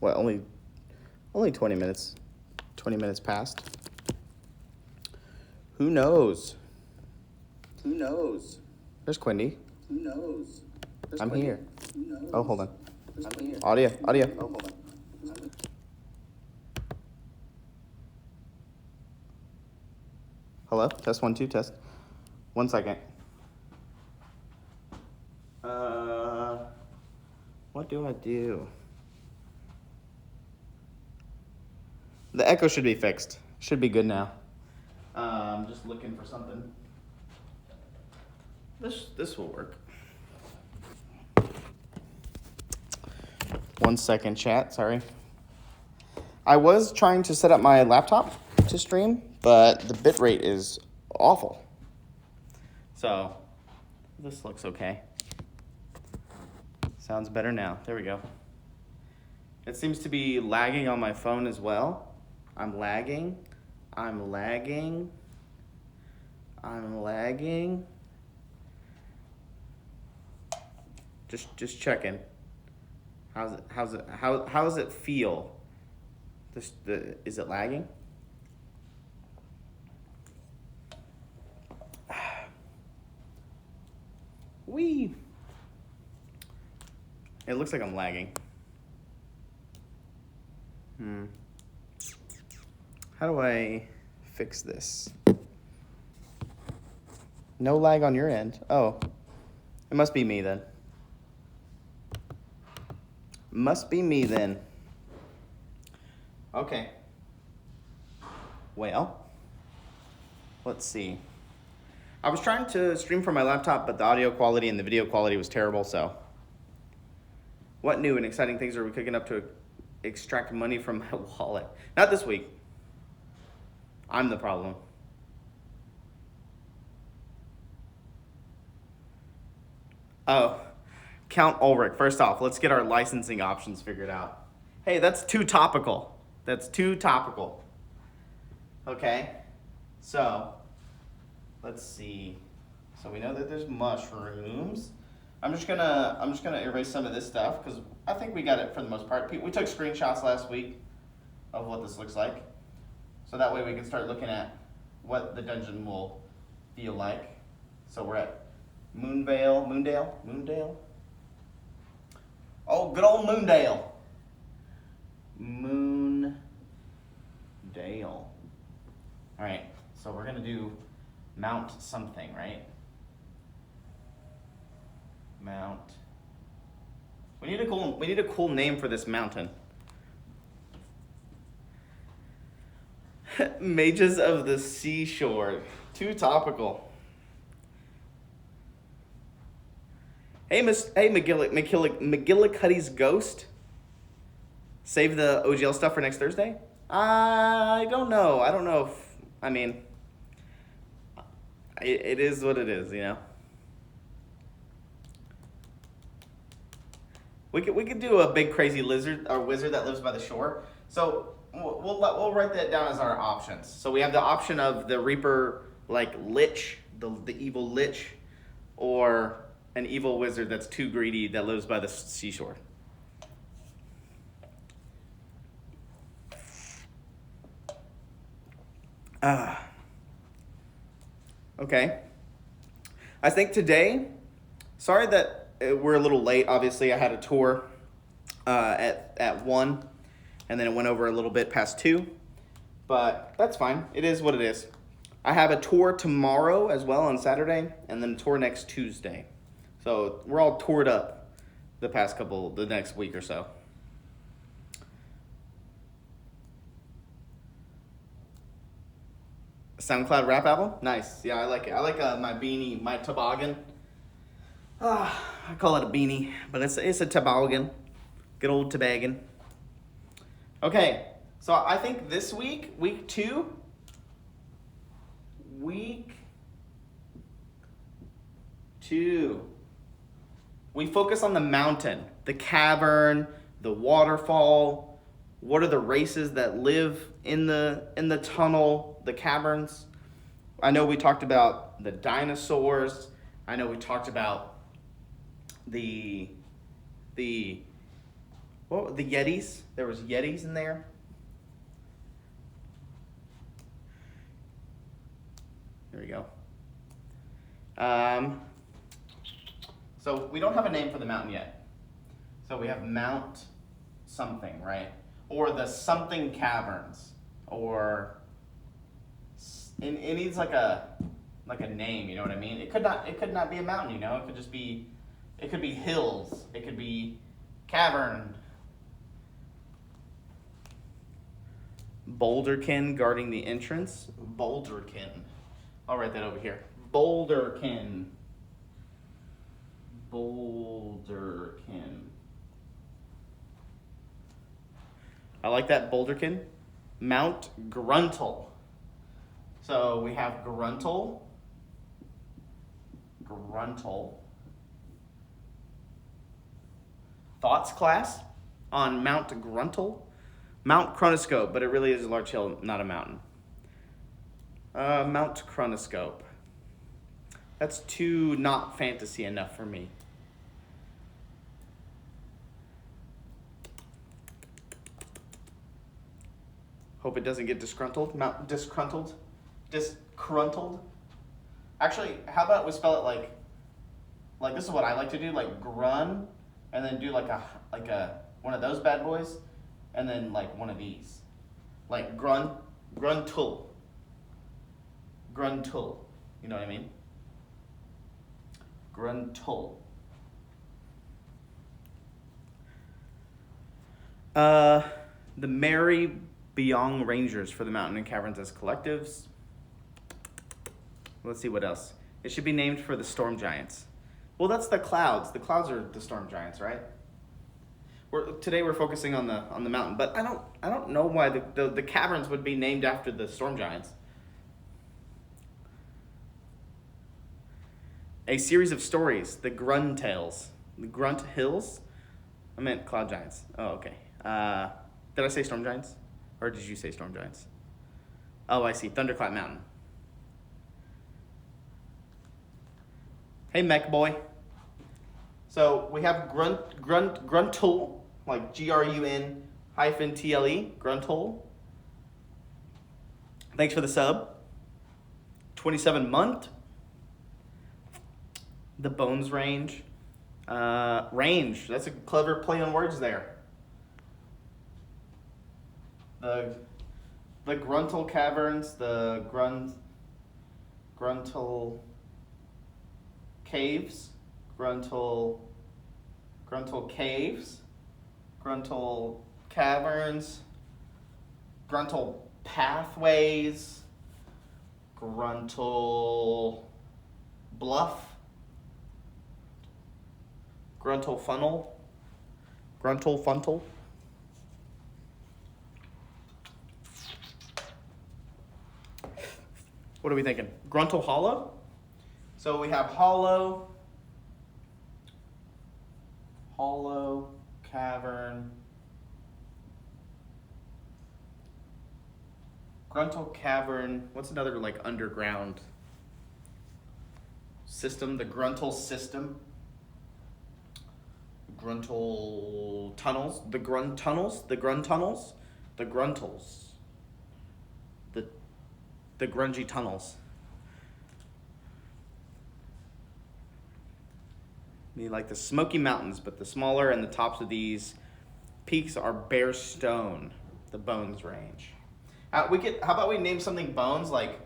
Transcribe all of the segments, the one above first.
what, only 20 minutes. 20 minutes past. Who knows? Who knows? There's Quindy. Who knows? I'm here. Who knows? Oh, hold on. I'm here. Audio. Oh, hold on. Hello? Test 1, 2, test. 1 second. What do I do? The echo should be fixed. Should be good now. I'm just looking for something. This will work. 1 second, chat. Sorry. I was trying to set up my laptop to stream, but the bitrate is awful. So this looks okay. Sounds better now. There we go. It seems to be lagging on my phone as well. I'm lagging. Just checking. How does it feel? Is it lagging? Wee. It looks like I'm lagging. How do I fix this? No lag on your end. Oh, it must be me then. Okay. Well, let's see. I was trying to stream from my laptop, but the audio quality and the video quality was terrible, so. What new and exciting things are we cooking up to extract money from my wallet? Not this week. I'm the problem. Oh, Count Ulrich. First off, let's get our licensing options figured out. Hey, that's too topical. Okay, so let's see. So we know that there's mushrooms. I'm just gonna erase some of this stuff because I think we got it for the most part. We took screenshots last week of what this looks like, so that way we can start looking at what the dungeon will feel like. So we're at Moondale. Oh, good old Moondale. All right, so we're gonna do Mount something, right? Mount. We need a cool name for this mountain. Mages of the Seashore. Too topical. Hey, McGillicuddy's Ghost. Save the OGL stuff for next Thursday? I don't know. It is what it is, you know. We could do a big crazy lizard or wizard that lives by the shore. So we'll write that down as our options. So we have the option of the Reaper lich, the evil lich, or an evil wizard that's too greedy that lives by the seashore. Okay. I think today, sorry that we're a little late. Obviously, I had a tour at 1, and then it went over a little bit past 2. But that's fine. It is what it is. I have a tour tomorrow as well on Saturday, and then a tour next Tuesday. So we're all toured up the next week or so. SoundCloud rap album? Nice. Yeah, I like it. I like my beanie, my toboggan. I call it a beanie, but it's a toboggan. Good old toboggan. Okay, so I think this week 2, we focus on the mountain, the cavern, the waterfall. What are the races that live in the tunnel, the caverns? I know we talked about the dinosaurs. I know we talked about the What, the Yetis? There was Yetis in there. There we go. So we don't have a name for the mountain yet. So we have Mount something, right? Or the something caverns, or it needs like a name. You know what I mean? It could not be a mountain. You know, it could just be, it could be hills. It could be cavern. Boulderkin guarding the entrance. Boulderkin. I'll write that over here. Boulderkin. Boulderkin. I like that, Boulderkin. Mount Gruntle. So we have Gruntle. Gruntle. Thoughts, class, on Mount Gruntle? Mount Chronoscope, but it really is a large hill, not a mountain. Mount Chronoscope. That's too not fantasy enough for me. Hope it doesn't get disgruntled. Mount Disgruntled. Disgruntled. Actually, how about we spell it like this is what I like to do, like grun, and then do like a one of those bad boys, and then like one of these, like gruntul. Gruntul. You know what I mean? Gruntul. The Merry Byong Rangers for the Mountain and Caverns as collectives. Let's see what else. It should be named for the Storm Giants. Well, that's the clouds. The clouds are the Storm Giants, right? Today we're focusing on the mountain, but I don't know why the caverns would be named after the Storm Giants. A series of stories, the Grunt Tales. The Grunt Hills? I meant Cloud Giants. Oh, okay. Did I say Storm Giants? Or did you say Storm Giants? Oh, I see. Thunderclap Mountain. Hey, Mech Boy. So we have Gruntle, like GRUN-TLE, Gruntle. Thanks for the sub. 27 month. The Bones Range. Range. That's a clever play on words there. The Gruntle Caverns, the Gruntle Caves, Gruntle Caves, Gruntle Caverns, Gruntle Pathways, Gruntle Bluff, Gruntle Funnel, Gruntle Funtal. What are we thinking? Gruntle Hollow? So we have Hollow, Cavern, Gruntle Cavern. What's another like underground system? The Gruntle System. Gruntle Tunnels. The Grunt Tunnels. The Grunt Tunnels. The Gruntles. The grungy tunnels. Be like the Smoky Mountains, but the smaller, and the tops of these peaks are bare stone. The Bones Range. How about we name something Bones, like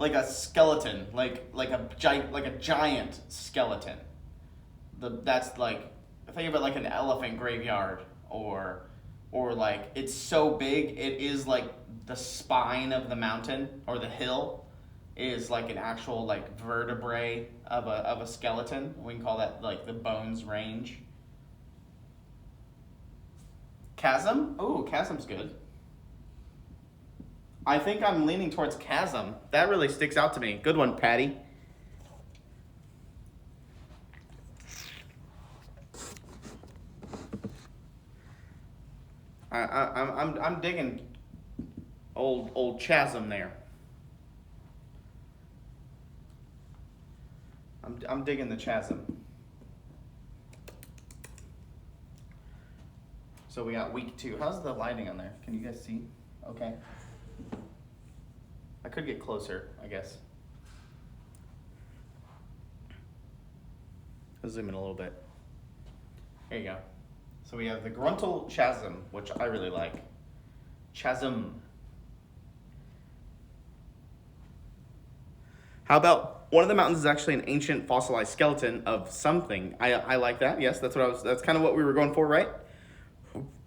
a skeleton, like a giant skeleton. That's like, think of it like an elephant graveyard, or like it's so big it is like the spine of the mountain or the hill is like an actual like vertebrae of a skeleton. We can call that like the Bones Range. Chasm? Oh, chasm's good. I think I'm leaning towards chasm. That really sticks out to me. Good one, Patty. I'm digging old chasm there. I'm digging the chasm. So we got week 2. How's the lighting on there? Can you guys see? Okay. I could get closer, I guess. I'll zoom in a little bit. There you go. So we have the Gruntal Chasm, which I really like. Chasm. How about one of the mountains is actually an ancient fossilized skeleton of something. I like that. Yes, that's kind of what we were going for, right?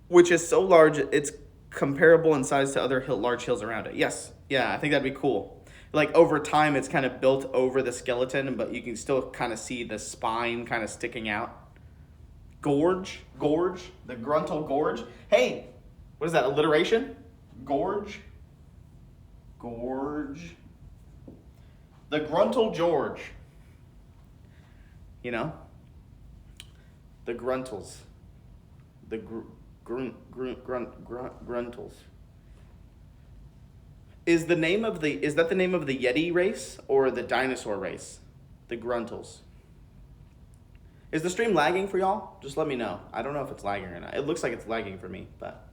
Which is so large, it's comparable in size to other large hills around it. Yes. Yeah, I think that'd be cool. Like over time, it's kind of built over the skeleton, but you can still kind of see the spine kind of sticking out. Gorge, the Gruntal Gorge. Hey, what is that, alliteration? Gorge. The Gruntal George. You know? The Gruntals. The Gruntals. Is that the name of the Yeti race or the dinosaur race? The Gruntals. Is the stream lagging for y'all? Just let me know. I don't know if it's lagging or not. It looks like it's lagging for me, but.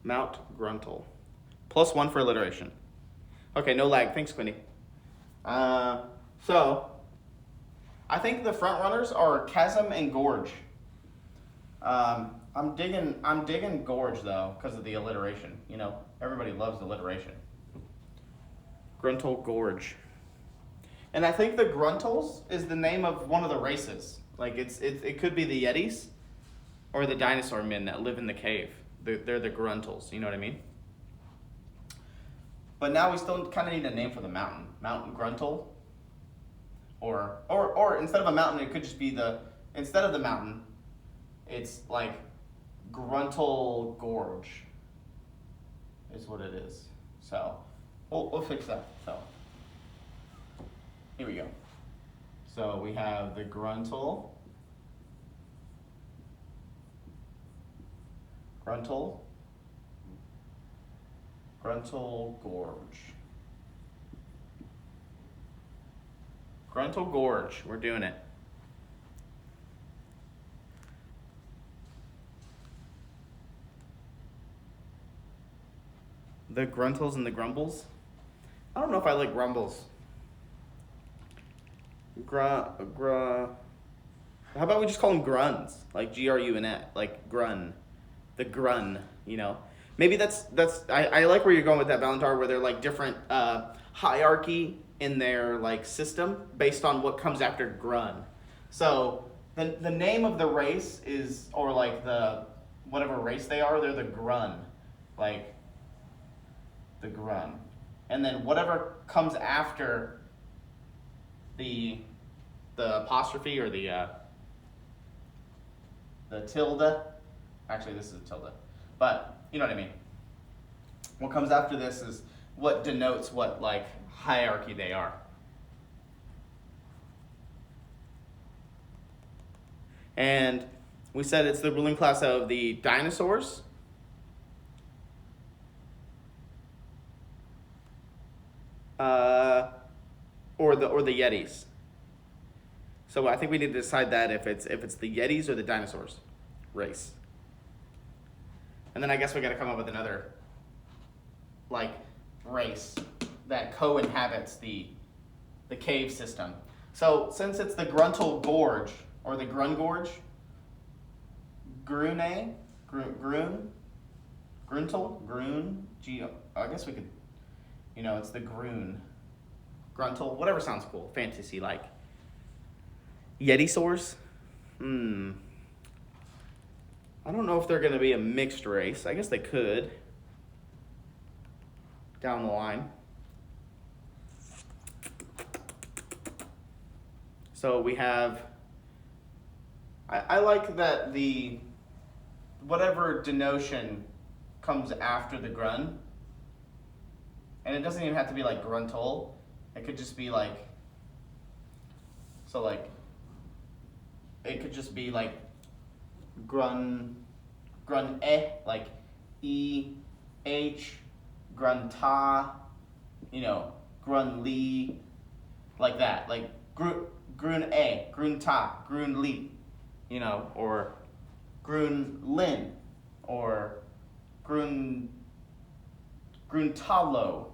Mount Gruntal. +1 for alliteration. Okay, no lag. Thanks, Quinny. So, I think the front runners are Chasm and Gorge. I'm digging Gorge though because of the alliteration. You know, everybody loves alliteration. Gruntal Gorge. And I think the Gruntals is the name of one of the races. Like it could be the Yetis or the dinosaur men that live in the cave. They're the Gruntals. You know what I mean? But now we still kind of need a name for the mountain. Mountain Gruntal. Or instead of a mountain, it could just be instead of the mountain, it's like Gruntal Gorge is what it is. So we'll fix that. So here we go. So we have the Gruntal Gorge. Gruntal Gorge. We're doing it. The Gruntals and the Grumbles. I don't know if I like Grumbles. How about we just call them Gruns? Like Grun, like Grun. The Grun, you know. Maybe that's I like where you're going with that, Valentar, where they're like different hierarchy in their like system based on what comes after Grun. So the name of the race is, or like the whatever race they are, they're the Grun. Like the Grun. And then whatever comes after the apostrophe or the tilde. Actually, this is a tilde. But you know what I mean. What comes after this is what denotes what like hierarchy they are. And we said it's the ruling class of the dinosaurs. Or the Yetis. So I think we need to decide that if it's the Yetis or the dinosaurs race. And then I guess we got to come up with another like race that co-inhabits the cave system. So since it's the Gruntal Gorge or the Grun Gorge, Gruntal, I guess we could, you know, it's the Gruntal, whatever sounds cool, fantasy like. Yetisaurs? I don't know if they're going to be a mixed race. I guess they could. Down the line. So we have... I like that the... whatever denotion comes after the Grun. And it doesn't even have to be like Gruntal. It could just be like... So like... It could just be like... Grun like E, H, grunta, grun li, like that, like grun a, grunta, grun li, or grun lin, or gruntalo,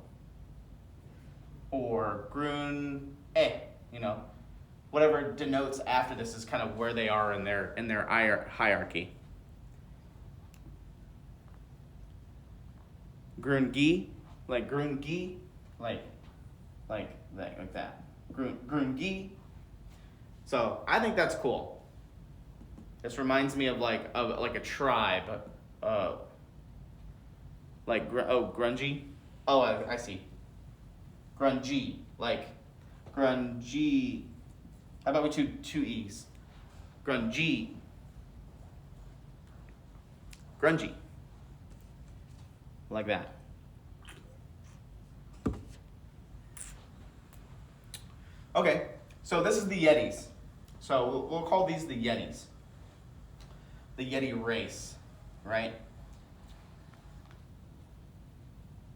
or grun e, whatever denotes after this is kind of where they are in their hierarchy. Grungi, like grungi, like that. Grungi. So I think that's cool. This reminds me of like a tribe. Grungy. Oh, I see. Grungy, like grungy. How about we two E's? Grungy. Grungy. Like that. Okay, so this is the Yetis. So we'll call these the Yetis. The Yeti race, right?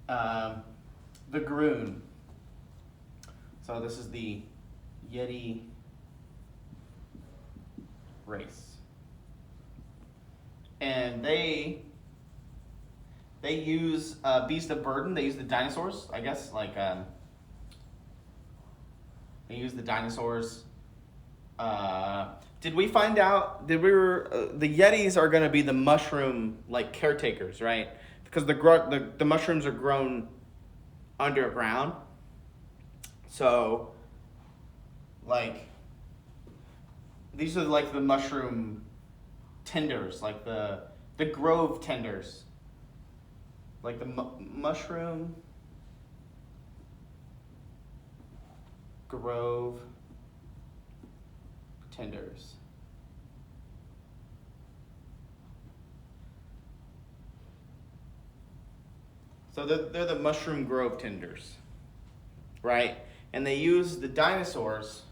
The Groon. So this is the Yeti race. And they use beast of burden. They use the dinosaurs, I guess. They use the dinosaurs. Did we find out? The Yetis are going to be the mushroom caretakers, right? Because the mushrooms are grown underground. So, these are the mushroom tenders, like the grove tenders. Like the mushroom grove tenders. So they're the mushroom grove tenders, right? And they use the dinosaurs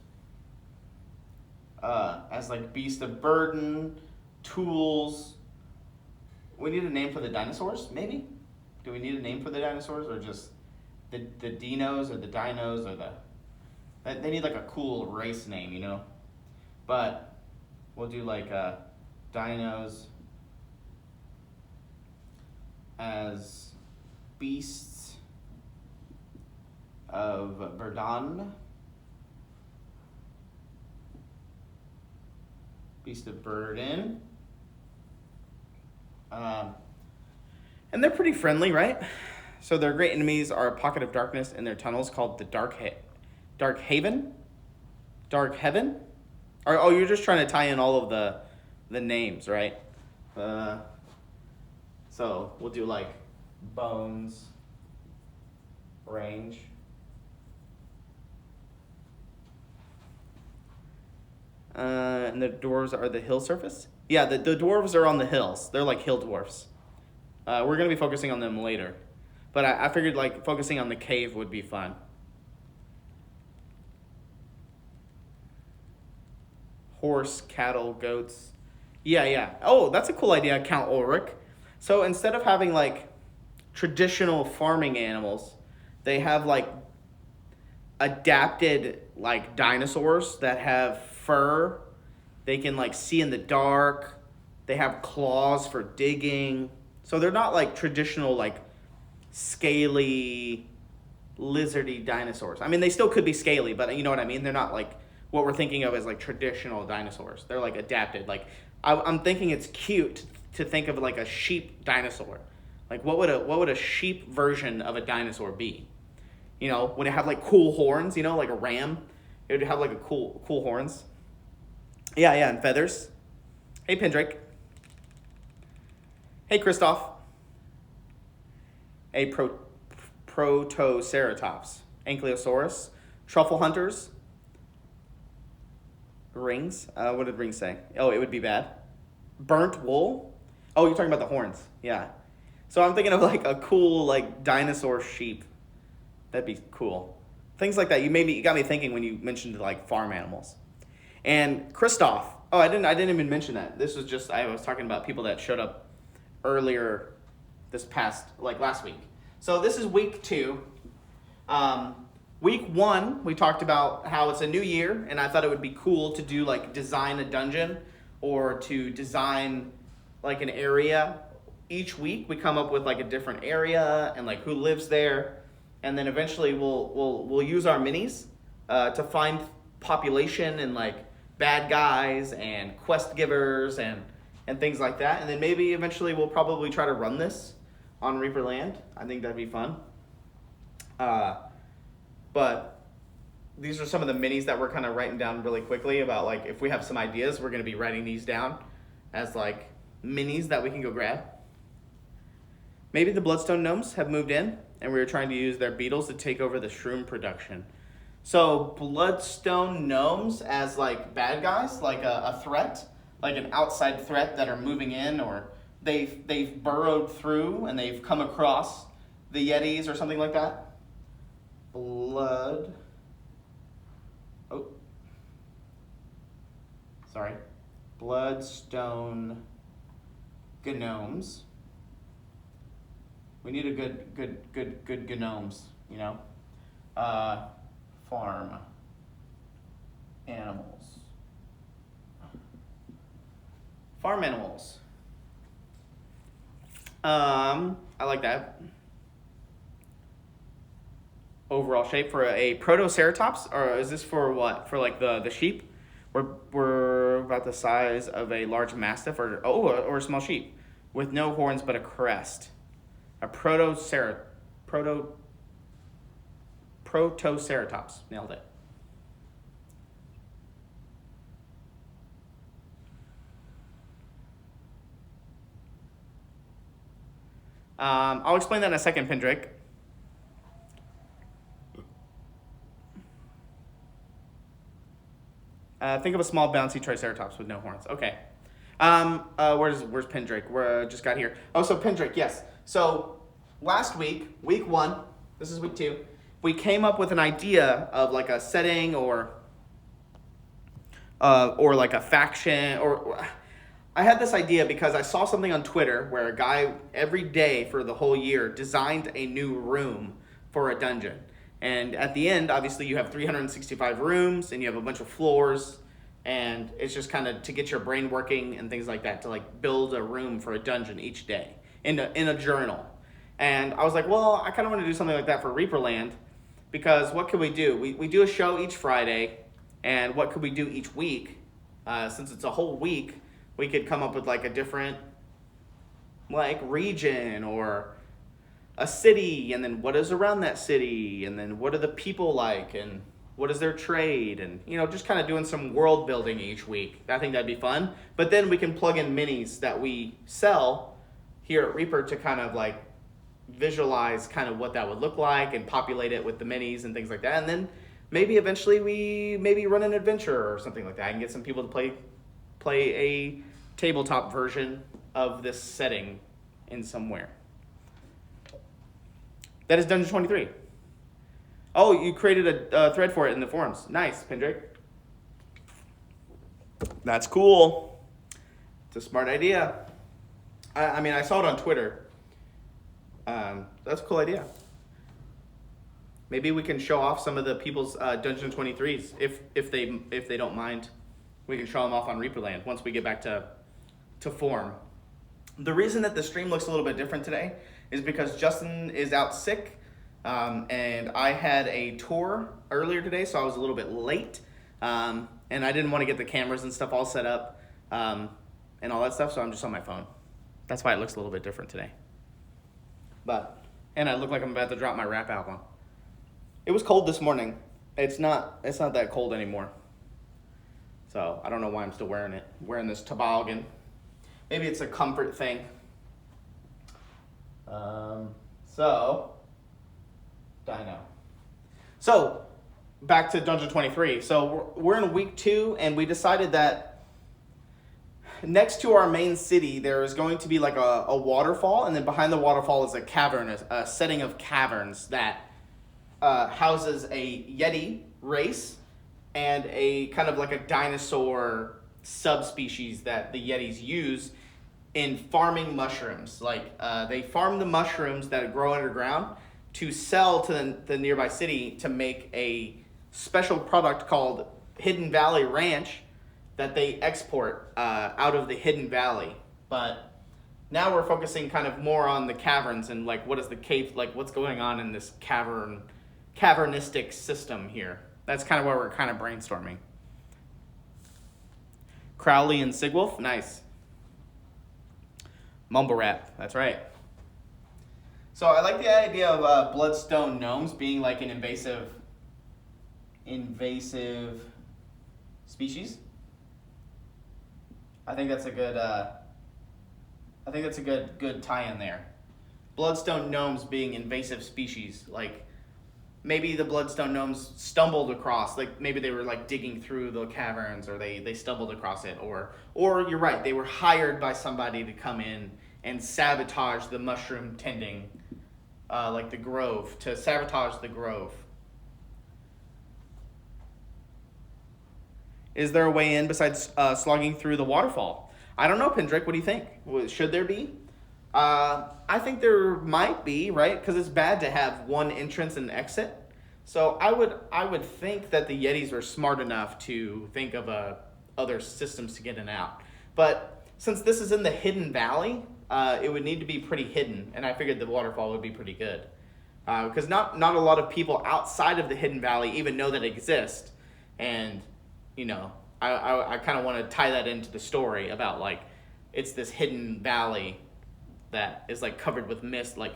as beast of burden, tools. We need a name for the dinosaurs, maybe? Do we need a name for the dinosaurs, or just the dinos or the dinos, or they need a cool race name, But we'll do dinos as beasts of burden. Beast of burden. And they're pretty friendly, right? So their great enemies are a pocket of darkness in their tunnels called the Dark Haven? Dark Heaven? Oh, you're just trying to tie in all of the names, right? So we'll do bones, range. And the dwarves are the hill surface? Yeah, the dwarves are on the hills. They're like hill dwarfs. We're going to be focusing on them later. But I figured focusing on the cave would be fun. Horse, cattle, goats. Yeah. Oh, that's a cool idea, Count Ulrich. So instead of having traditional farming animals, they have adapted dinosaurs that have fur. They can see in the dark. They have claws for digging. So they're not traditional scaly, lizardy dinosaurs. I mean, they still could be scaly, but you know what I mean? They're not what we're thinking of as traditional dinosaurs. They're adapted. I'm thinking it's cute to think of a sheep dinosaur. What would a sheep version of a dinosaur be? Would it have cool horns, like a ram? It would have a cool horns. Yeah, and feathers. Hey, Pendrake. Hey, Christoph. Hey, Protoceratops. Ankylosaurus. Truffle hunters. Rings. What did rings say? Oh, it would be bad. Burnt wool. Oh, you're talking about the horns. Yeah. So I'm thinking of a cool dinosaur sheep. That'd be cool. Things like that. You got me thinking when you mentioned farm animals. And Christoph. Oh, I didn't even mention that. This was I was talking about people that showed up earlier this past last week. So this is week 2. Week 1, we talked about how it's a new year, and I thought it would be cool to do like design a dungeon or to design like an area. Each week we come up with like a different area and like who lives there, and then eventually we'll use our minis to find population and like bad guys and quest givers and things like that. And then maybe eventually we'll probably try to run this on ReaperLand. I think that'd be fun. But these are some of the minis that we're kind of writing down really quickly about like if we have some ideas, we're going to be writing these down as like minis that we can go grab. Maybe the Bloodstone Gnomes have moved in and we were trying to use their beetles to take over the shroom production. So Bloodstone Gnomes as like bad guys, like a threat, like an outside threat that are moving in, or they've burrowed through and they've come across the Yetis or something like that. Bloodstone Gnomes. We need a good gnomes, you know. Farm animals. Farm animals. I like that. Overall shape for a protoceratops, or is this for what? For like the sheep? We're about the size of a large mastiff or a small sheep with no horns but a crest. A protoceratops. Nailed it. I'll explain that in a second, Pendrick. Think of a small bouncy triceratops with no horns. Okay. Where's Pendrake? Just got here. Oh, so Pendrake, yes. So last week, week 1, this is week 2, we came up with an idea of like a setting or like a faction, or I had this idea because I saw something on Twitter where a guy every day for the whole year designed a new room for a dungeon. And at the end, obviously, you have 365 rooms and you have a bunch of floors, and it's just kind of to get your brain working and things like that, to like build a room for a dungeon each day in a journal. And I was like, well, I kind of want to do something like that for ReaperLand, because what could we do? We do a show each Friday, and what could we do each week? Since it's a whole week, we could come up with like a different like region or a city, and then what is around that city, and then what are the people like, and what is their trade, and you know, just kind of doing some world building each week. I think that'd be fun. But then we can plug in minis that we sell here at Reaper to kind of like visualize kind of what that would look like and populate it with the minis and things like that. And then maybe eventually we run an adventure or something like that and get some people to play a tabletop version of this setting in somewhere. That is Dungeon 23. Oh, you created a thread for it in the forums. Nice, Pendrake. That's cool. It's a smart idea. I mean, I saw it on Twitter. That's a cool idea. Maybe we can show off some of the people's Dungeon 23s if they don't mind. We can show them off on ReaperLand once we get back to form. The reason that the stream looks a little bit different today is because Justin is out sick, and I had a tour earlier today, so I was a little bit late, and I didn't want to get the cameras and stuff all set up, and all that stuff, so I'm just on my phone. That's why it looks a little bit different today. And I look like I'm about to drop my rap album. It was cold this morning. It's not that cold anymore. So I don't know why I'm still wearing this toboggan. Maybe it's a comfort thing. So back to Dungeon 23. So we're in week 2, and we decided that next to our main city there is going to be like a waterfall, and then behind the waterfall is a cavern, a setting of caverns that houses a Yeti race and a kind of like a dinosaur subspecies that the Yetis use in farming mushrooms. Like they farm the mushrooms that grow underground to sell to the nearby city to make a special product called Hidden Valley Ranch that they export out of the Hidden Valley. But now we're focusing kind of more on the caverns and like what is the cave, like what's going on in this cavernistic system here. That's kind of where we're kind of brainstorming. Crowley and Sigwolf, nice. Mumble rap, that's right. So I like the idea of bloodstone gnomes being like an invasive species. I think that's a good tie-in there. Bloodstone gnomes being invasive species, like maybe the bloodstone gnomes stumbled across, like maybe they were like digging through the caverns, or they stumbled across it, or you're right, they were hired by somebody to come in and sabotage the mushroom tending, like the grove, to sabotage the grove. Is there a way in besides slogging through the waterfall? I don't know, Pendrick. What do you think? Should there be? I think there might be, right? Because it's bad to have one entrance and exit. So I would think that the Yetis are smart enough to think of other systems to get in and out. But since this is in the Hidden Valley, it would need to be pretty hidden, and I figured the waterfall would be pretty good. Because not a lot of people outside of the Hidden Valley even know that it exists, and you know, I kind of want to tie that into the story about like it's this hidden valley that is like covered with mist. Like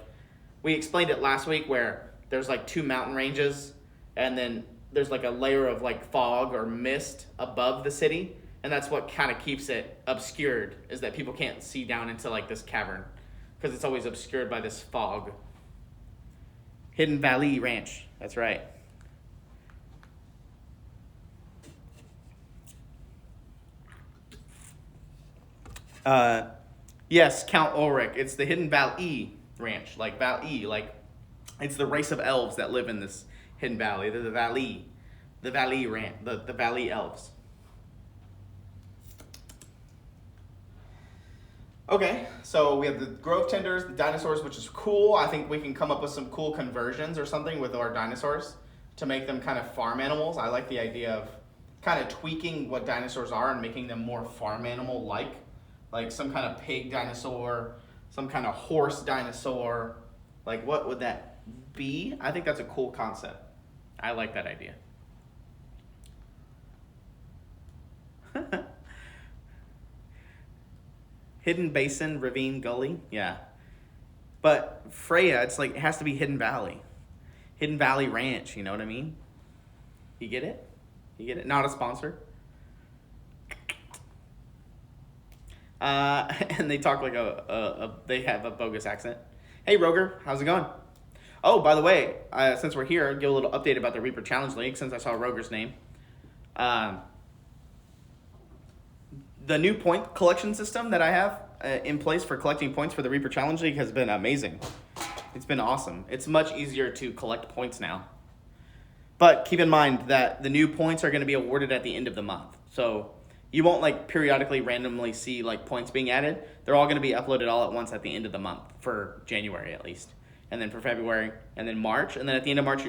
we explained it last week, where there's like two mountain ranges, and then there's like a layer of like fog or mist above the city, and that's what kind of keeps it obscured, is that people can't see down into like this cavern because it's always obscured by this fog. Hidden Valley Ranch, that's right. Yes, Count Ulrich. It's the Hidden Valley Ranch, like Valley, like it's the race of elves that live in this hidden valley. They're the Valley Ranch, the Valley elves. Okay, so we have the grove tenders, the dinosaurs, which is cool. I think we can come up with some cool conversions or something with our dinosaurs to make them kind of farm animals. I like the idea of kind of tweaking what dinosaurs are and making them more farm animal-like. Like some kind of pig dinosaur, some kind of horse dinosaur. Like what would that be? I think that's a cool concept. I like that idea. Hidden Basin, Ravine, Gully, yeah. But Freya, it's like, it has to be Hidden Valley. Hidden Valley Ranch, you know what I mean? You get it? You get it? Not a sponsor. And they talk like they have a bogus accent. Hey, Roger, how's it going? Oh, by the way, since we're here, I'll give a little update about the Reaper Challenge League, since I saw Roger's name. The new point collection system that I have in place for collecting points for the Reaper Challenge League has been amazing. It's been awesome. It's much easier to collect points now. But keep in mind that the new points are going to be awarded at the end of the month. So you won't like periodically randomly see like points being added. They're all going to be uploaded all at once at the end of the month, for January at least. And then for February, and then March, and then at the end of March,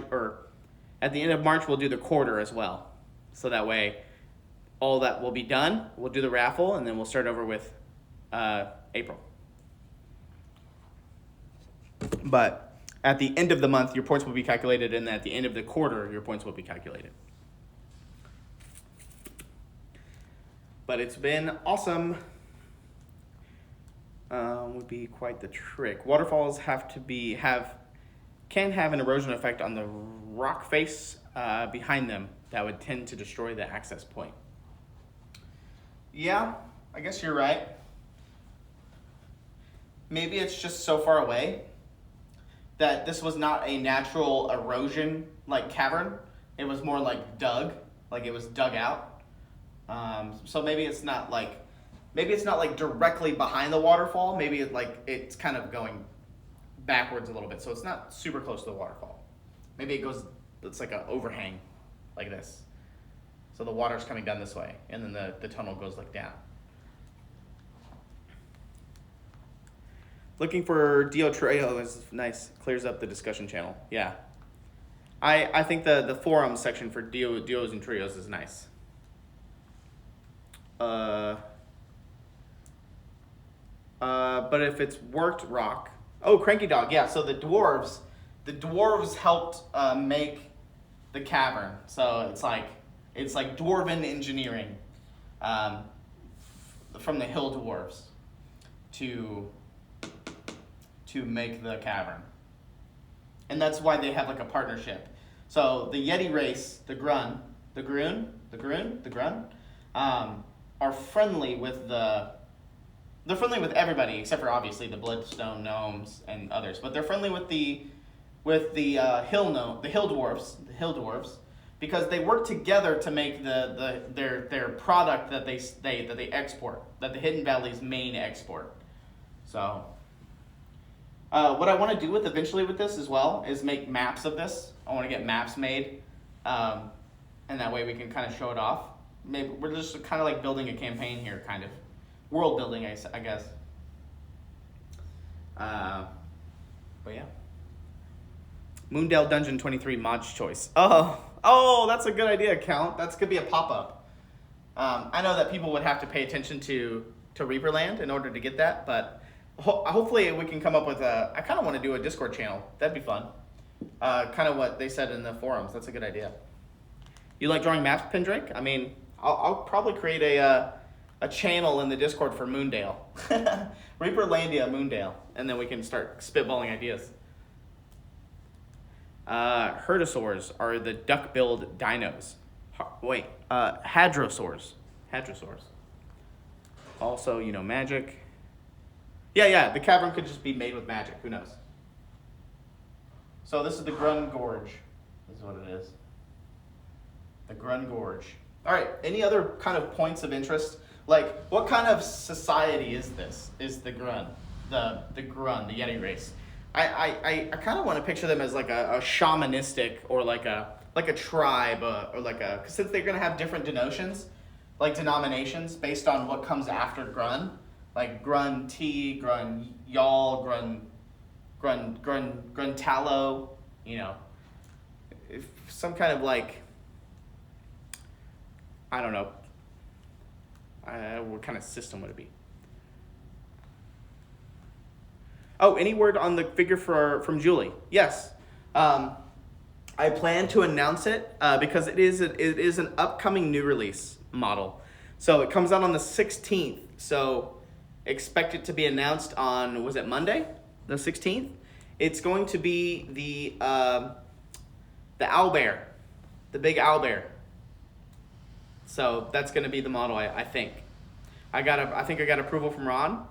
we'll do the quarter as well. So that way all that will be done. We'll do the raffle, and then we'll start over with April. But at the end of the month, your points will be calculated, and at the end of the quarter, your points will be calculated. But it's been awesome. Would be quite the trick. Waterfalls can have an erosion effect on the rock face behind them that would tend to destroy the access point. Yeah, I guess you're right. Maybe it's just so far away that this was not a natural erosion like cavern. It was more like dug, like it was dug out. So maybe it's not like directly behind the waterfall. Maybe it's kind of going backwards a little bit, so it's not super close to the waterfall. Maybe it's like an overhang, like this. So the water's coming down this way, and then the tunnel goes like down. Looking for Dio Trio is nice. Clears up the discussion channel. Yeah. I think the forum section for duos and trios is nice. But if it's worked, rock. Oh, Cranky Dog. Yeah. So the dwarves helped make the cavern. So it's like dwarven engineering, from the hill dwarves to make the cavern. And that's why they have like a partnership. So the Yeti race, the Grun, are friendly with they're friendly with everybody except for obviously the Bloodstone gnomes and others. But they're friendly with the hill dwarves, because they work together to make their product that they export, that the Hidden Valley's main export. So what I want to do eventually with this as well is make maps of this. I want to get maps made, and that way we can kind of show it off. Maybe we're just kind of like building a campaign here, kind of world building, I guess. But yeah, Moondale Dungeon 23 mods choice. Oh, that's a good idea, Count. That's could be a pop up. I know that people would have to pay attention to ReaperLand in order to get that, but hopefully we can come up with I kind of want to do a Discord channel. That'd be fun. Kind of what they said in the forums. That's a good idea. You like drawing maps, Pendrake? I mean, I'll probably create a channel in the Discord for Moondale. ReaperLandia Moondale. And then we can start spitballing ideas. Herdosaurs are the duck-billed dinos. Hadrosaurs. Also, magic. Yeah, the cavern could just be made with magic. Who knows? So this is the Grun Gorge. This is what it is. The Grun Gorge. All right, any other kind of points of interest? Like, what kind of society is this? Is the Grun, the Grun, the Yeti race? I kind of want to picture them as like a shamanistic or like a tribe or like cause since they're gonna have different denominations based on what comes after Grun, like Grun Tea, Grun Y'all, Grun Tallow, if some kind of like, I don't know. What kind of system would it be? Oh, any word on the figure from Julie? Yes. I plan to announce it because it is an upcoming new release model. So it comes out on the 16th. So expect it to be announced on, was it Monday? The 16th? It's going to be the owlbear, the big owlbear. So that's going to be the model, I think. I think I got approval from Ron.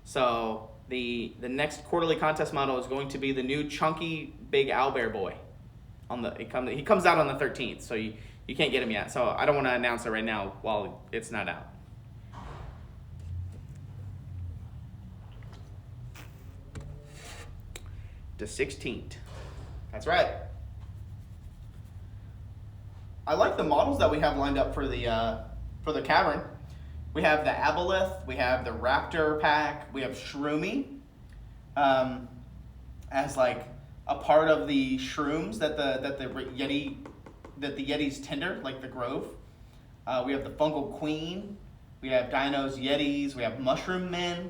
So the next quarterly contest model is going to be the new chunky big owlbear boy. He comes out on the 13th, so you can't get him yet. So I don't want to announce it right now while it's not out. The 16th. That's right. I like the models that we have lined up for the cavern. We have the Aboleth, we have the Raptor pack, we have Shroomy as like a part of the shrooms that the Yeti's tender, like the Grove. We have the Fungal Queen, we have Dinos Yetis, we have Mushroom Men,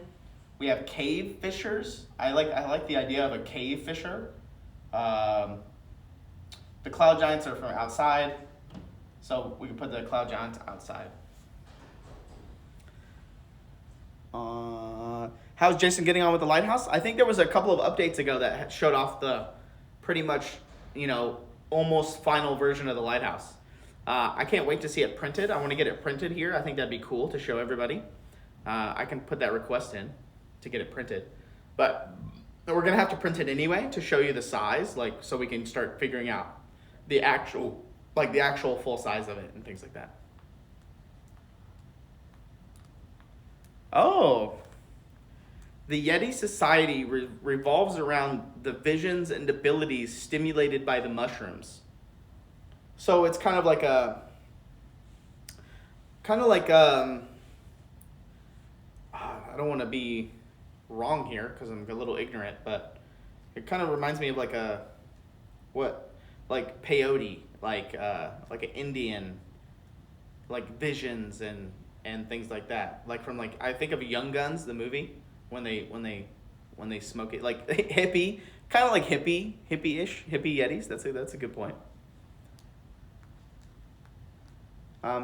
we have Cave Fishers. I like the idea of a cave fisher. The Cloud Giants are from outside. So we can put the Cloud Giants outside. How's Jason getting on with the lighthouse? I think there was a couple of updates ago that showed off the pretty much, almost final version of the lighthouse. I can't wait to see it printed. I want to get it printed here. I think that'd be cool to show everybody. I can put that request in to get it printed. But we're going to have to print it anyway to show you the size, so we can start figuring out the actual full size of it and things like that. Oh, the Yeti Society revolves around the visions and abilities stimulated by the mushrooms. So it's kind of like I don't want to be wrong here because I'm a little ignorant, but it kind of reminds me of like a like peyote, like an Indian, like visions and things like that. Like from like I think of Young Guns, the movie, when they smoke it, like hippie, kind of like hippie-ish, hippie Yetis. That's a good point.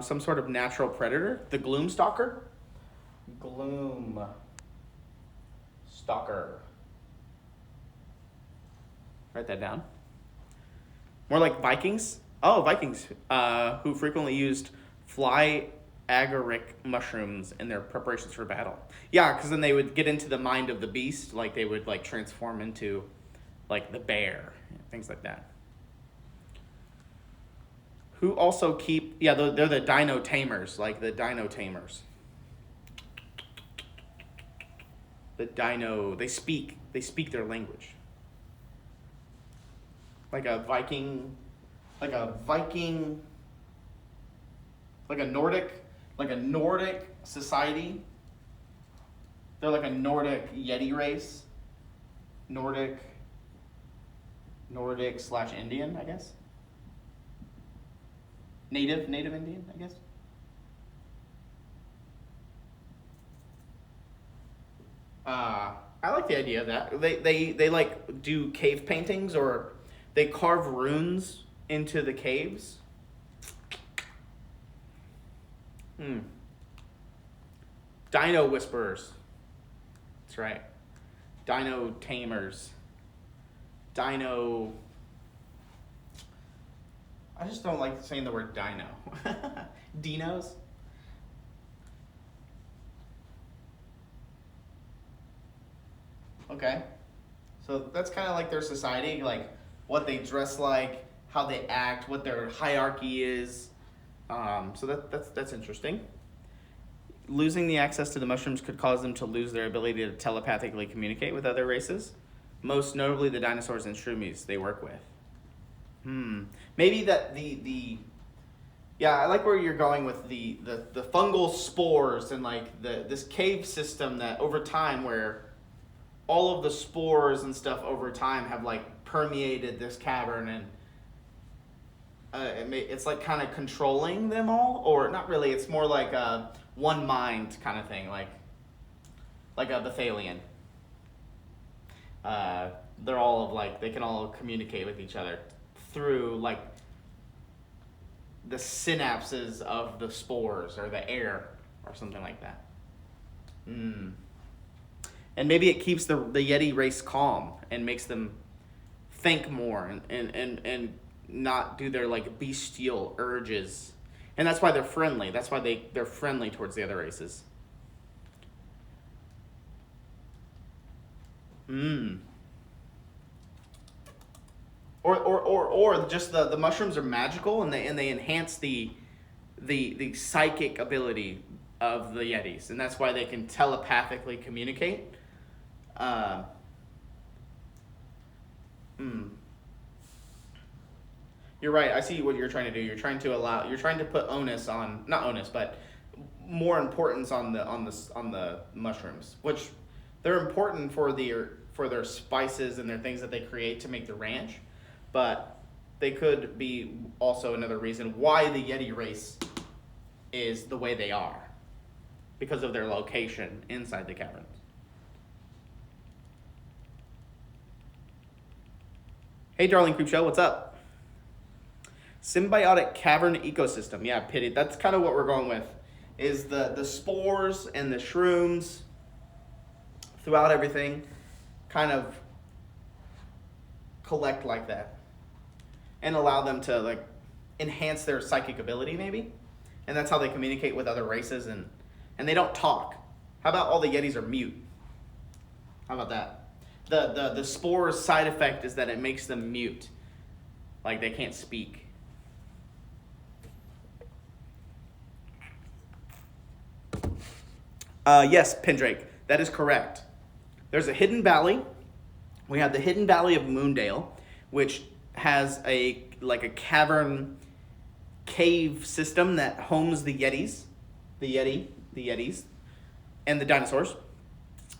Some sort of natural predator, the gloom stalker. Gloom stalker. Write that down. More like Vikings. Oh, Vikings, who frequently used fly agaric mushrooms in their preparations for battle. Yeah, because then they would get into the mind of the beast, like they would like transform into like the bear, things like that. Who also keep, yeah, they're the dino tamers, like the dino tamers. The dino, they speak their language. Like a Viking, like a Nordic society. They're like a Nordic Yeti race. Nordic / Indian, I guess. Native Indian, I guess. I like the idea of that. They like do cave paintings, or they carve runes into the caves. Dino whisperers. That's right. Dino tamers. Dino. I just don't like saying the word dino. Dinos. Okay. So that's kind of like their society, like what they dress like, how they act, what their hierarchy is. So that's interesting. Losing the access to the mushrooms could cause them to lose their ability to telepathically communicate with other races, most notably the dinosaurs and shroomies they work with. Maybe that I like where you're going with the fungal spores and like this cave system that over time where all of the spores and stuff over time have like permeated this cavern, and it's like kind of controlling them all, or not really. It's more like a one mind kind of thing, like a Bethalian. They're all of like they can all communicate with each other through like the synapses of the spores or the air or something like that. And maybe it keeps the Yeti race calm and makes them think more and not do their like bestial urges. And that's why they're friendly. That's why they're friendly towards the other races. Or just the mushrooms are magical and they enhance the psychic ability of the Yetis, and that's why they can telepathically communicate. You're right. I see what you're trying to do. You're trying to put not onus, but more importance on the mushrooms, which they're important for their spices and their things that they create to make the ranch, but they could be also another reason why the Yeti race is the way they are, because of their location inside the caverns. Hey, Darling Creep Show, what's up? Symbiotic cavern ecosystem. Yeah, pity. That's kind of what we're going with, is the spores and the shrooms throughout everything kind of collect like that and allow them to like enhance their psychic ability maybe. And that's how they communicate with other races, and they don't talk. How about all the Yetis are mute? How about that? The spore's side effect is that it makes them mute. Like they can't speak. Yes, Pendrake, that is correct. There's a hidden valley. We have the hidden valley of Moondale, which has a cavern cave system that homes the Yetis, the Yetis, and the dinosaurs.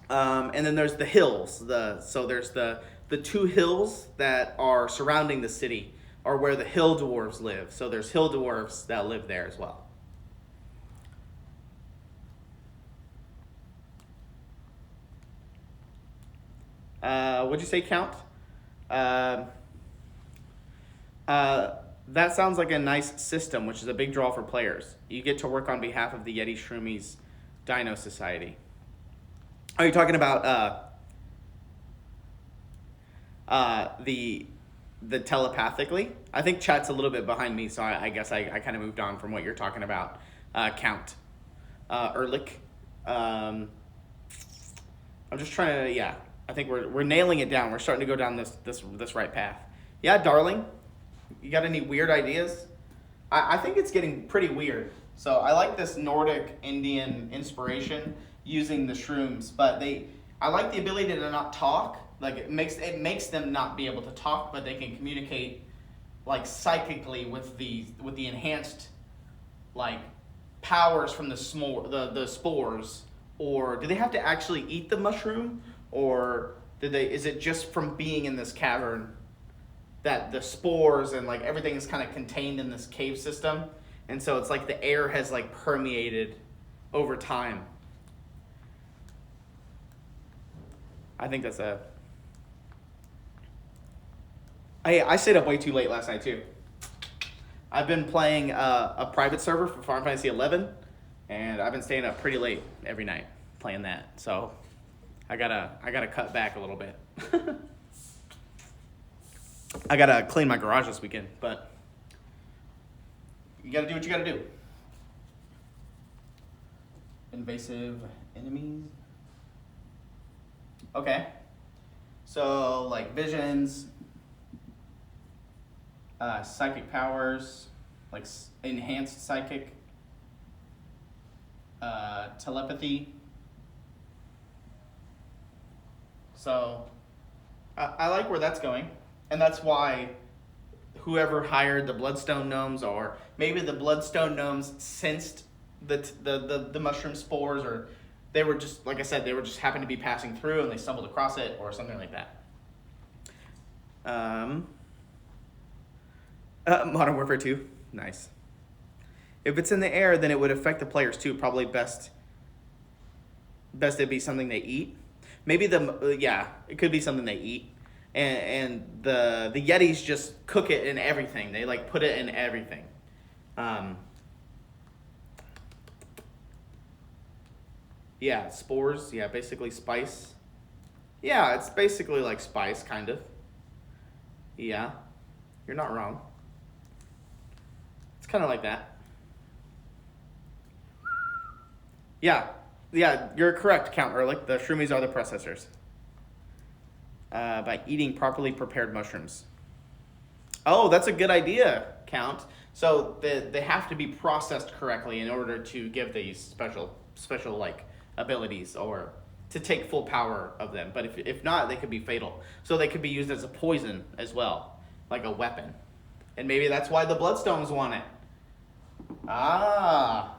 And then there's the hills. So there's the two hills that are surrounding the city are where the hill dwarves live. So there's hill dwarves that live there as well. What'd you say, Count? Uh, that sounds like a nice system, which is a big draw for players. You get to work on behalf of the Yeti Shroomies Dino Society. Are you talking about the telepathically? I think chat's a little bit behind me, so I guess I kind of moved on from what you're talking about. Count Ehrlich. I'm just trying to, yeah. I think we're nailing it down. We're starting to go down this right path. Yeah, darling. You got any weird ideas? I think it's getting pretty weird. So I like this Nordic Indian inspiration using the shrooms, but I like the ability to not talk. Like it makes them not be able to talk, but they can communicate like psychically with the enhanced like powers from the spores. Or do they have to actually eat the mushroom, or is it just from being in this cavern that the spores and like everything is kind of contained in this cave system, and so it's like the air has like permeated over time. I think that's I stayed up way too late last night too. I've been playing a private server for Final Fantasy 11, and I've been staying up pretty late every night playing that. So I gotta cut back a little bit. I gotta clean my garage this weekend, but you gotta do what you gotta do. Invasive enemies. Okay. So like visions, psychic powers, like enhanced psychic, telepathy. So I like where that's going, and that's why whoever hired the Bloodstone Gnomes, or maybe the Bloodstone Gnomes sensed the mushroom spores, or they were just, like I said, they were just happened to be passing through and they stumbled across it or something like that. Modern Warfare 2, nice. If it's in the air, then it would affect the players too. Probably best it'd be something they eat. Maybe it could be something they eat. And the Yetis just cook it in everything. They like put it in everything. Yeah, spores. Yeah, basically spice. Yeah, it's basically like spice, kind of. Yeah, you're not wrong. It's kind of like that. Yeah, you're correct, Count Ehrlich. The shroomies are the processors. By eating properly prepared mushrooms. Oh, that's a good idea, Count. So they have to be processed correctly in order to give these special like abilities, or to take full power of them. But if not, they could be fatal. So they could be used as a poison as well, like a weapon. And maybe that's why the Bloodstones want it. Ah.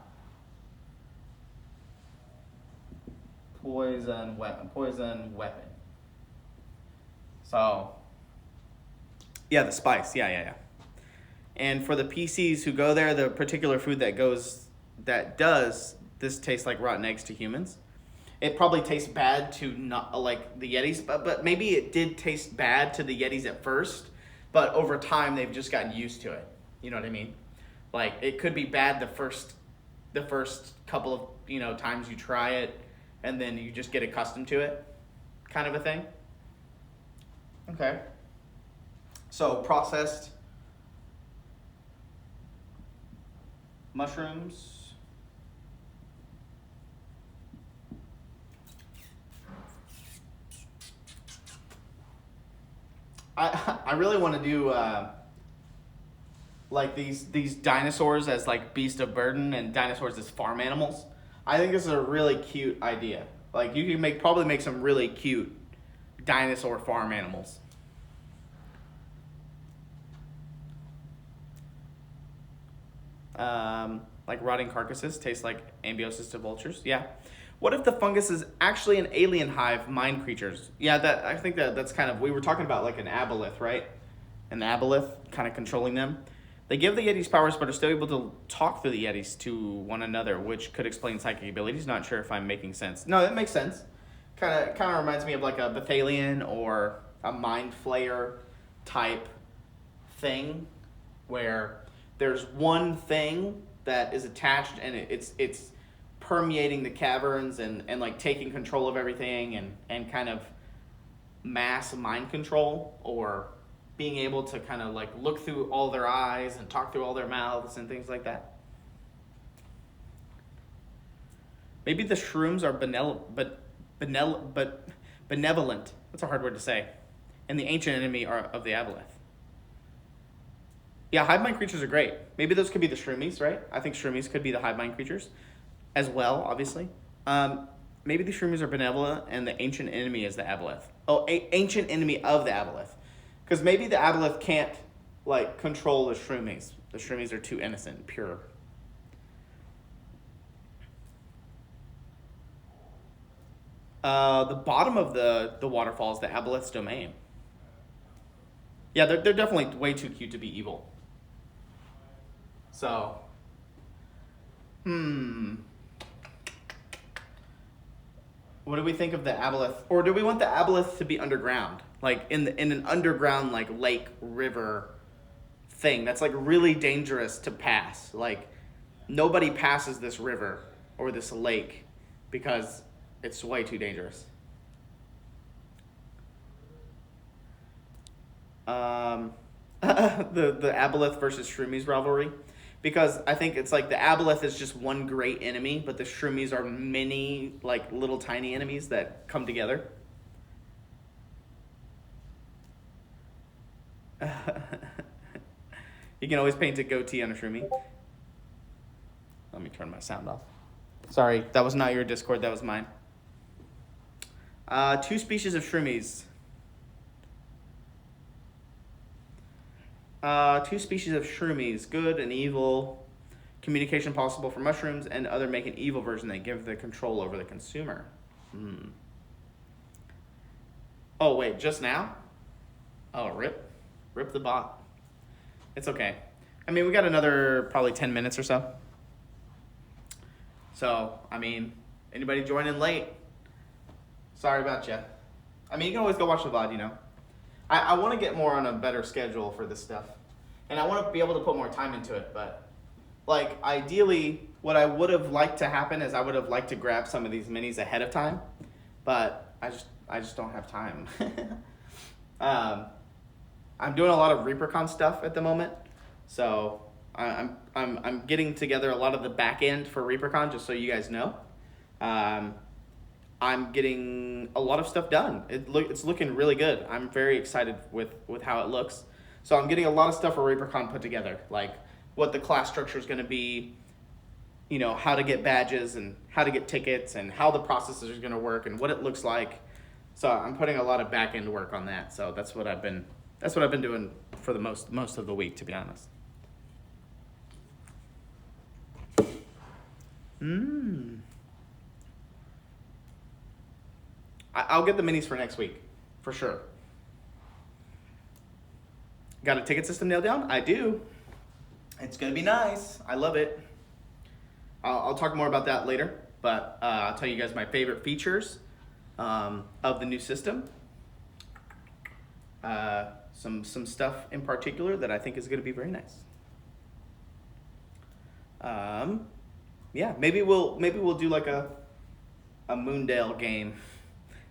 Poison weapon. So, yeah, the spice. Yeah. And for the PCs who go there, the particular food that does this tastes like rotten eggs to humans. It probably tastes bad to not like the Yetis, but maybe it did taste bad to the Yetis at first, but over time they've just gotten used to it. You know what I mean? Like it could be bad the first couple of times you try it, and then you just get accustomed to it, kind of a thing. Okay. So processed mushrooms. I really want to do like these dinosaurs as like beasts of burden and dinosaurs as farm animals. I think this is a really cute idea. Like you can probably make some really cute dinosaur farm animals. Like rotting carcasses taste like ambiosis to vultures. Yeah. What if the fungus is actually an alien hive mind creatures? Yeah, I think that's kind of, we were talking about like an aboleth, right? An aboleth kind of controlling them. They give the Yetis powers, but are still able to talk through the Yetis to one another, which could explain psychic abilities. Not sure if I'm making sense. No, that makes sense. Kind of reminds me of like a Bethalian or a Mind Flayer type thing, where there's one thing that is attached and it's permeating the caverns and like taking control of everything and kind of mass mind control, or being able to kind of like look through all their eyes and talk through all their mouths and things like that. Maybe the shrooms are benevolent. That's a hard word to say. And the ancient enemy of the aboleth. Yeah, hive mind creatures are great. Maybe those could be the shroomies, right? I think shroomies could be the hive mind creatures as well, obviously. Maybe the shroomies are benevolent and the ancient enemy is the aboleth. Oh, ancient enemy of the aboleth. Because maybe the aboleth can't like control the shroomies. The shroomies are too innocent and pure. The bottom of the waterfall is the aboleth's domain. Yeah, they're definitely way too cute to be evil. So, what do we think of the aboleth? Or do we want the aboleth to be underground? Like in an underground like lake, river thing that's like really dangerous to pass. Like nobody passes this river or this lake because it's way too dangerous. The aboleth versus shroomies rivalry, because I think it's like the aboleth is just one great enemy, but the shroomies are many like little tiny enemies that come together. You can always paint a goatee on a shroomie. Let me turn my sound off. Sorry, that was not your Discord, that was mine. 2 species of shroomies. 2 species of shroomies, good and evil. Communication possible for mushrooms, and other make an evil version that give the control over the consumer. Oh, wait, just now? Oh, rip the bot. It's okay. I mean, we got another probably 10 minutes or so. So, I mean, anybody joining late, sorry about you. I mean, you can always go watch the VOD, you know. I want to get more on a better schedule for this stuff. And I want to be able to put more time into it. But, like, ideally, what I would have liked to happen is I would have liked to grab some of these minis ahead of time. But I just don't have time. I'm doing a lot of ReaperCon stuff at the moment. So I'm getting together a lot of the back end for ReaperCon, just so you guys know. I'm getting a lot of stuff done. It's looking really good. I'm very excited with how it looks. So I'm getting a lot of stuff for ReaperCon put together, like what the class structure is going to be, you know, how to get badges and how to get tickets and how the processes are going to work and what it looks like. So I'm putting a lot of back end work on that. So that's what I've been doing for the most of the week, to be honest. I'll get the minis for next week, for sure. Got a ticket system nailed down? I do. It's gonna be nice. I love it. I'll talk more about that later, but I'll tell you guys my favorite features of the new system. Some stuff in particular that I think is gonna be very nice. Yeah, maybe we'll do like a Moondale game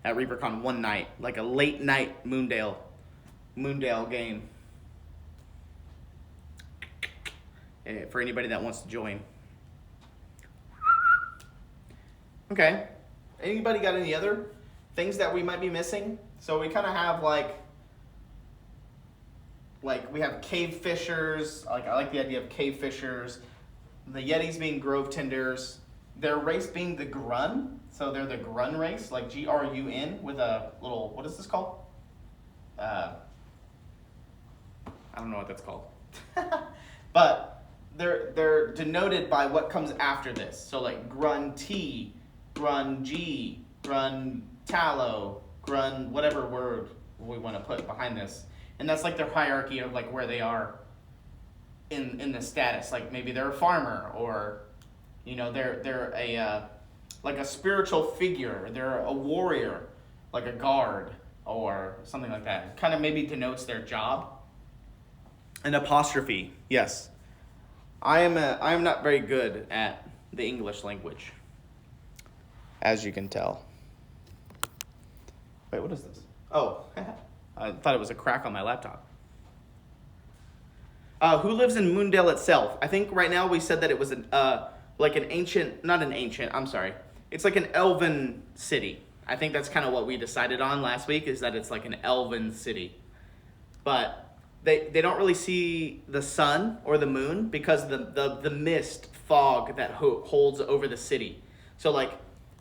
at ReaperCon one night, like a late night Moondale game. For anybody that wants to join. Okay. Anybody got any other things that we might be missing? So we kind of have like we have cave fishers. Like I like the idea of cave fishers. The Yetis being grove tenders. Their race being the Grun. So they're the Grun race, like Grun with a little, what is this called? I don't know what that's called. But they're denoted by what comes after this. So like Grun T, grungy, grun tallow, grun whatever word we want to put behind this. And that's like their hierarchy of like where they are in the status. Like maybe they're a farmer, or you know, they're a like a spiritual figure, they're a warrior, like a guard or something like that. It kind of maybe denotes their job. An apostrophe, yes. I am not very good at the English language, as you can tell. Wait, what is this? Oh, I thought it was a crack on my laptop. Who lives in Moondale itself? I think right now we said that it was like an ancient, not an ancient, I'm sorry. It's like an elven city. I think that's kind of what we decided on last week, is that it's like an elven city. But they don't really see the sun or the moon because the mist fog that holds over the city. So like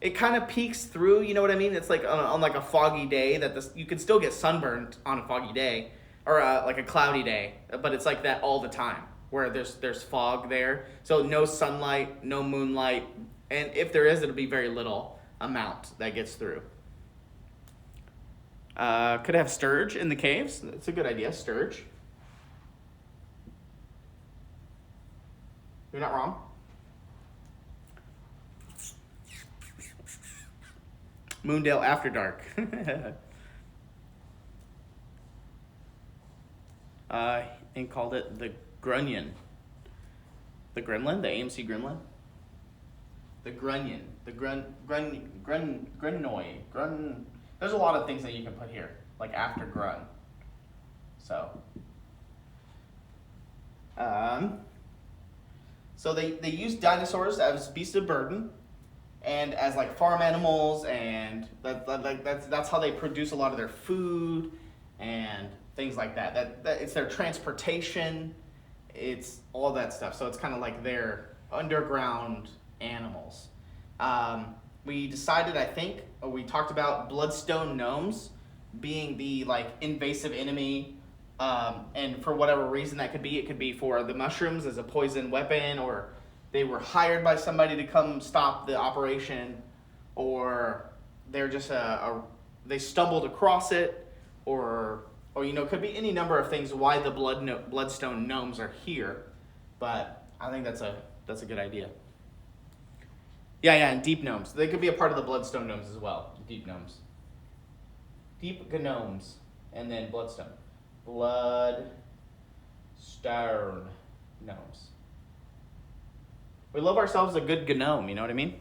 it kind of peeks through, you know what I mean? It's like on like a foggy day that you can still get sunburned on a foggy day, or like a cloudy day, but it's like that all the time where there's fog there. So no sunlight, no moonlight, and if there is, it'll be very little amount that gets through. Could have sturge in the caves. That's a good idea, sturge. You're not wrong. Moondale After Dark. And called it the Grunion. The Gremlin? The AMC Gremlin? The Grunion. The Grunnoid. There's a lot of things that you can put here, like after Grun. So. So they use dinosaurs as beasts of burden, and as like farm animals, and that's how they produce a lot of their food and things like that. That it's their transportation, it's all that stuff. So it's kind of like their underground animals. We decided, I think, or we talked about bloodstone gnomes being the like invasive enemy. And for whatever reason that could be, it could be for the mushrooms as a poison weapon, or they were hired by somebody to come stop the operation, or they're just they stumbled across it, or you know, it could be any number of things why the bloodstone gnomes are here. But I think that's a good idea. Yeah, and deep gnomes. They could be a part of the bloodstone gnomes as well. Deep gnomes. Deep gnomes, and then bloodstone. Bloodstone gnomes. We love ourselves a good gnome, you know what I mean?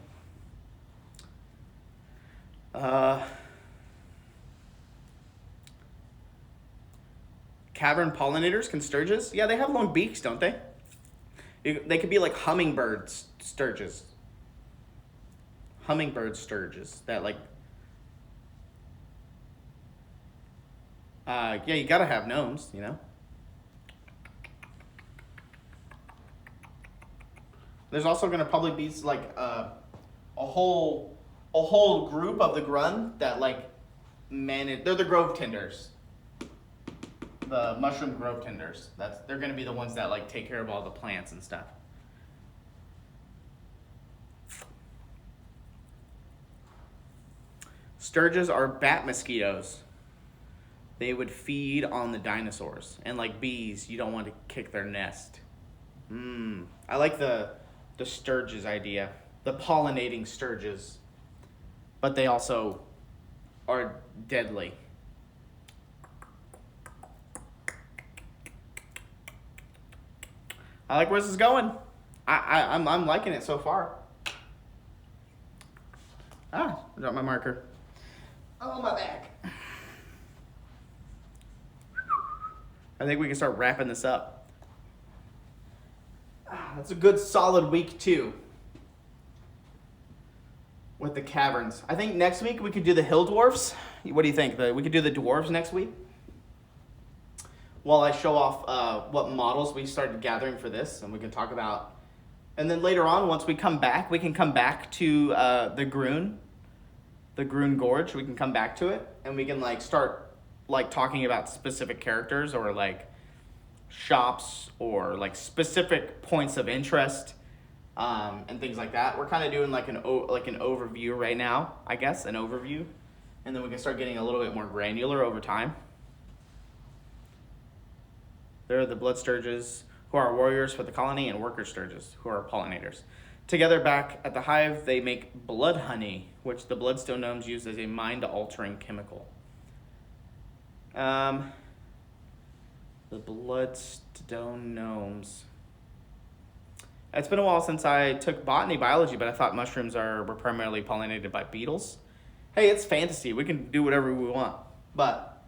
Cavern pollinators can sturges? Yeah, they have long beaks, don't they? They could be like hummingbird sturges. Hummingbird sturges that like. Yeah, you gotta have gnomes, you know. There's also gonna probably be like a whole group of the Grun that like manage. They're the grove tenders, the mushroom grove tenders. They're gonna be the ones that like take care of all the plants and stuff. Sturges are bat mosquitoes. They would feed on the dinosaurs. And like bees, you don't want to kick their nest. I like the sturges idea. The pollinating sturges. But they also are deadly. I like where this is going. I'm liking it so far. I dropped my marker. Oh, my back. I think we can start wrapping this up. That's a good solid week 2 with the caverns. I think next week we could do the hill dwarfs. What do you think? We could do the dwarves next week? While I show off what models we started gathering for this, and we can talk about. And then later on, once we come back, we can come back to the Grun Gorge. We can come back to it, and we can like start like talking about specific characters, or like shops, or like specific points of interest and things like that. We're kind of doing like an overview right now, I guess, an overview, and then we can start getting a little bit more granular over time. There are the blood sturges, who are warriors for the colony, and worker sturges, who are pollinators. Together back at the hive, they make blood honey, which the bloodstone gnomes use as a mind-altering chemical. The bloodstone gnomes. It's been a while since I took botany biology, but I thought mushrooms were primarily pollinated by beetles. Hey, it's fantasy. We can do whatever we want. But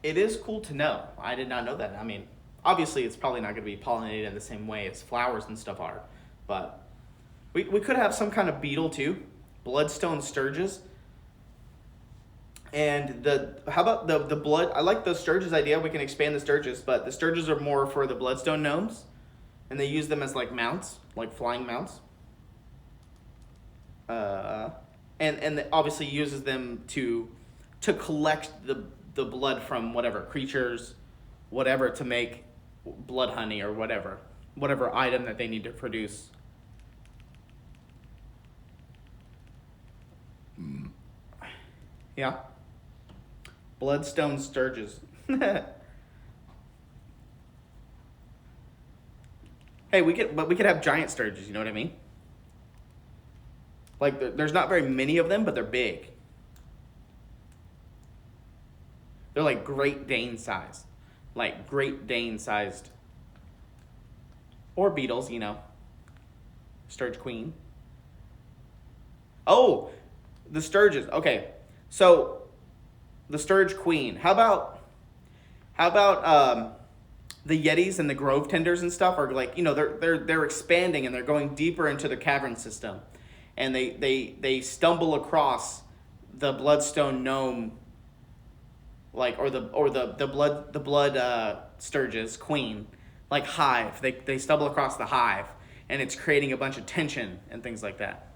it is cool to know. I did not know that. I mean, obviously it's probably not going to be pollinated in the same way as flowers and stuff are. But we could have some kind of beetle too. Bloodstone sturges. And how about the blood? I like the sturges idea. We can expand the sturges, but the sturges are more for the bloodstone gnomes. And they use them as like mounts, like flying mounts. And obviously uses them to collect the blood from whatever creatures, whatever, to make blood honey or whatever item that they need to produce. Yeah. Bloodstone sturges. Hey, we could have giant sturges, you know what I mean? Like, there's not very many of them, but they're big. They're like Great Dane size. Like Great Dane sized. Or beetles, you know. Sturge queen. Oh, the sturges. Okay, so the sturge queen. How about the yetis and the grove tenders and stuff are like, you know, they're expanding and they're going deeper into the cavern system, and they stumble across the bloodstone gnome, like or the blood sturges queen, like hive. They stumble across the hive, and it's creating a bunch of tension and things like that.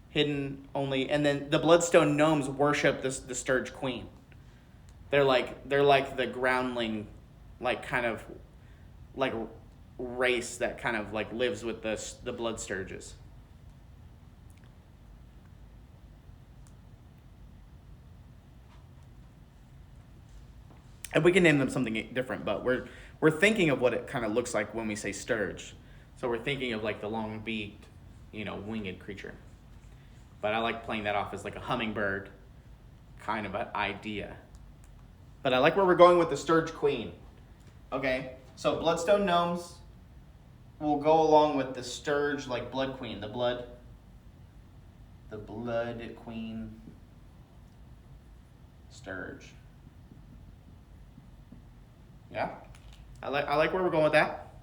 Hidden only, and then the bloodstone gnomes worship the sturge queen. They're like the groundling, like kind of like race that kind of like lives with the blood sturges. And we can name them something different, but we're thinking of what it kind of looks like when we say sturge. So we're thinking of like the long-beaked, you know, winged creature. But I like playing that off as like a hummingbird kind of an idea. But I like where we're going with the sturge queen. Okay, so bloodstone gnomes will go along with the sturge, like blood queen, the blood queen sturge. Yeah, I like where we're going with that.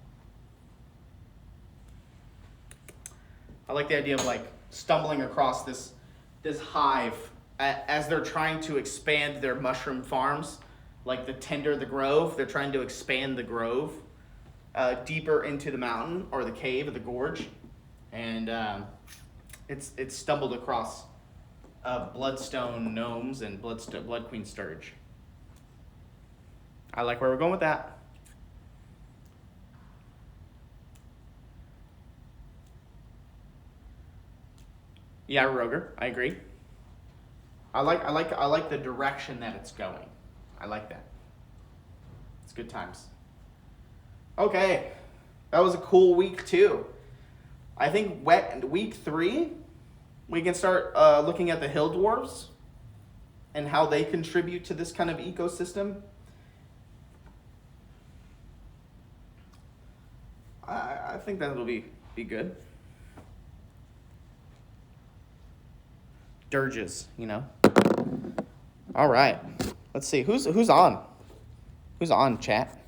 I like the idea of like stumbling across this hive as they're trying to expand their mushroom farms, like the grove. They're trying to expand the grove deeper into the mountain or the cave or the gorge, and it's stumbled across bloodstone gnomes and blood queen sturge. I like where we're going with that. Yeah, Roger, I agree. I like the direction that it's going. I like that. It's good times. Okay, that was a cool week too. I think week 3, we can start looking at the hill dwarves and how they contribute to this kind of ecosystem. I think that'll be good. Dirges, you know. All right, let's see who's on. Who's on, chat?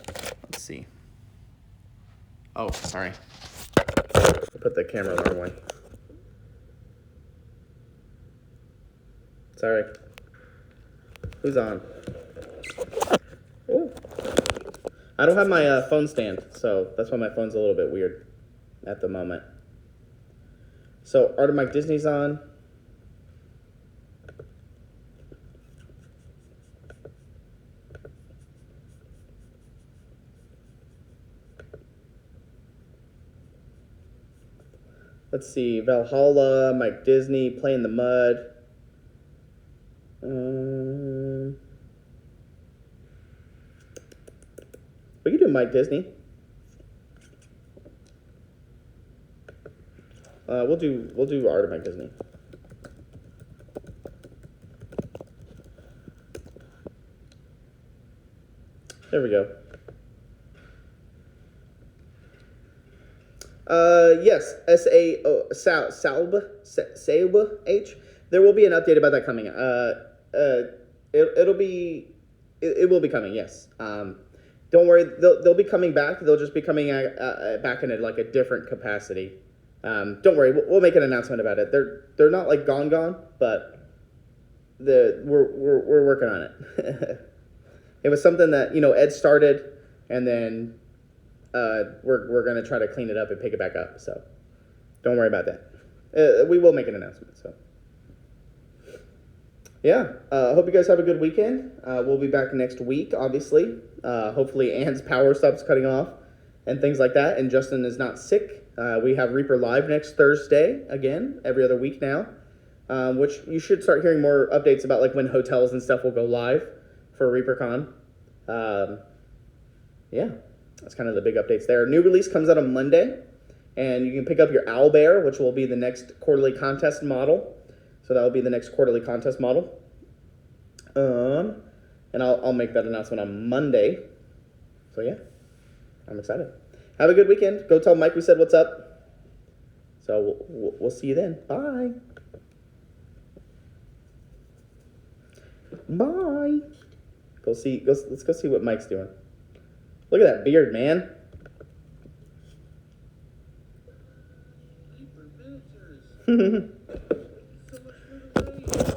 Let's see. Oh, sorry. I put the camera the wrong way. Sorry. Who's on? Ooh. I don't have my phone stand, so that's why my phone's a little bit weird at the moment. So, Art of Mike Disney's on. Let's see, Valhalla, Mike Disney, Play in the Mud. We can do Mike Disney. We'll do Art of Mike Disney. There we go. Yes, Salb H. There will be an update about that coming. It will be coming. Yes. Don't worry, they'll be coming back. They'll just be coming back in a different capacity. Don't worry, we'll make an announcement about it. They're not like gone, but we're working on it. It was something that Ed started, and then we're gonna try to clean it up and pick it back up. So don't worry about that. We will make an announcement. So yeah, hope you guys have a good weekend. We'll be back next week, obviously. Hopefully Ann's power stops cutting off and things like that, and Justin is not sick. We have Reaper Live next Thursday, again, every other week now, which you should start hearing more updates about, like when hotels and stuff will go live for ReaperCon. Yeah, that's kind of the big updates there. New release comes out on Monday, and you can pick up your Owlbear, which will be the next quarterly contest model. So that will be the next quarterly contest model. And I'll make that announcement on Monday. So yeah, I'm excited. Have a good weekend. Go tell Mike we said what's up. So we'll see you then. Bye. Bye. Let's go see what Mike's doing. Look at that beard, man.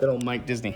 Good old Mike Disney.